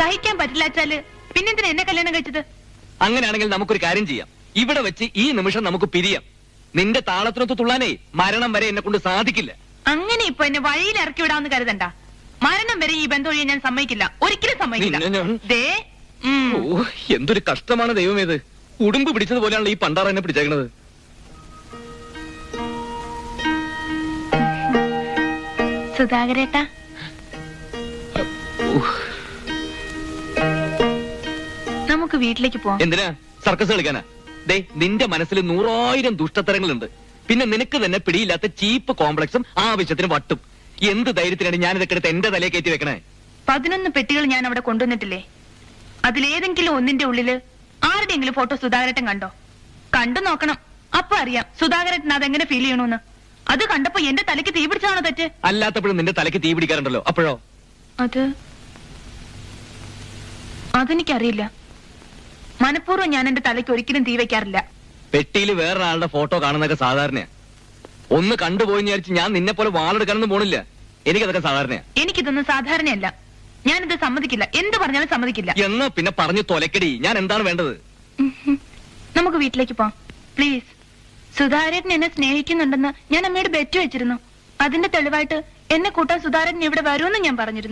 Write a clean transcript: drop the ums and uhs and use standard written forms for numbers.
സഹിക്കാൻ പറ്റില്ല വെച്ചാല് പിന്നെന്തിനാ എന്നെ കല്യാണം കഴിച്ചത്? അങ്ങനെയാണെങ്കിൽ നമുക്കൊരു കാര്യം ചെയ്യാം. ഇവിടെ വെച്ച് ഈ നിമിഷം നമുക്ക് പിരിയാം. നിന്റെ താളത്തിനൊത്ത് തുള്ളാനേ മരണം വരെ എന്നെ കൊണ്ട് സാധിക്കില്ല. അങ്ങനെ ഇപ്പൊ എന്നെ വഴിയിൽ ഇറക്കി വിടാമെന്ന് കരുതണ്ട. മരണം വരെ ഈ ബന്ധം ഒഴിയാൻ ഞാൻ സമ്മതിക്കില്ല, ഒരിക്കലും സമ്മതിക്കില്ല. എന്തൊരു കഷ്ടമാണ് ദൈവമേത്. ഉടുമ്പ് പിടിച്ചതുപോലെയാണല്ലോ ഈ പണ്ടാറ എന്നെ പിടിച്ചേക്കണത്. സുധാകരേട്ടാ, നമുക്ക് വീട്ടിലേക്ക് പോവാം. എന്തിനാ? സർക്കസ് കളിക്കാനാ? ദേ, നിന്റെ മനസ്സിൽ 100,000 ദുഷ്ടത്തരങ്ങളുണ്ട്. പിന്നെ നിനക്ക് തന്നെ പിടിയില്ലാത്ത ചീപ്പ് കോംപ്ലക്സും ആവശ്യത്തിന് വട്ടും. എന്ത് ധൈര്യത്തിനാണ് ഞാൻ ഇതൊക്കെ എടുത്ത് എന്റെ തലയെ കയറ്റി വെക്കണേ? 11 പെട്ടികൾ ഞാൻ അവിടെ കൊണ്ടുവന്നിട്ടില്ലേ? അതിലേതെങ്കിലും ഒന്നിന്റെ ഉള്ളില് ആരുടെയെങ്കിലും ഫോട്ടോ സുധാകരേട്ടൻ കണ്ടോ? കണ്ടു നോക്കണം, അപ്പൊ അറിയാം സുധാകരേട്ടൻ അതെങ്ങനെ ഫീൽ ചെയ്യണമെന്ന്. അത് കണ്ടപ്പോ എന്റെ തലയ്ക്ക് തീ പിടിച്ചാണോ തെറ്റ്? അല്ലാത്തപ്പോഴും നിന്റെ തലയ്ക്ക് തീ പിടിക്കാറുണ്ടല്ലോ, അപ്പോഴോ? അതെനിക്കറിയില്ല. മനഃപൂർവ്വം ഞാൻ എന്റെ തലയ്ക്ക് ഒരിക്കലും തീ വെക്കാറില്ല. പെട്ടിയിൽ വേറൊരാളുടെ ഫോട്ടോ കാണുന്നതൊക്കെ സാധാരണയാ. ഒന്ന് കണ്ടുപോയി വിചാരിച്ച് ഞാൻ നിന്നെ പോലെ വാളെടുക്കാനൊന്നും പോണില്ല. എനിക്കതൊക്കെ സാധാരണയാ. എനിക്കിതൊന്നും സാധാരണയല്ല. ഞാനിത് സമ്മതിക്കില്ല, എന്ത് പറഞ്ഞാലും സമ്മതിക്കില്ല. എന്നാ പിന്നെ പറഞ്ഞു തൊലക്കടി. ഞാൻ എന്താണ് വേണ്ടത്? നമുക്ക് വീട്ടിലേക്ക് പോവാം പ്ലീസ്. സുധാകരൻ എന്നെ സ്നേഹിക്കുന്നുണ്ടെന്ന് ഞാൻ അമ്മയോട് ബെറ്റ് വെച്ചിരുന്നു. അതിന്റെ തെളിവായിട്ട് എന്നെ കൂട്ടാൻ സുധാകരൻ ഇവിടെ വരുമെന്ന് ഞാൻ പറഞ്ഞിരുന്നു.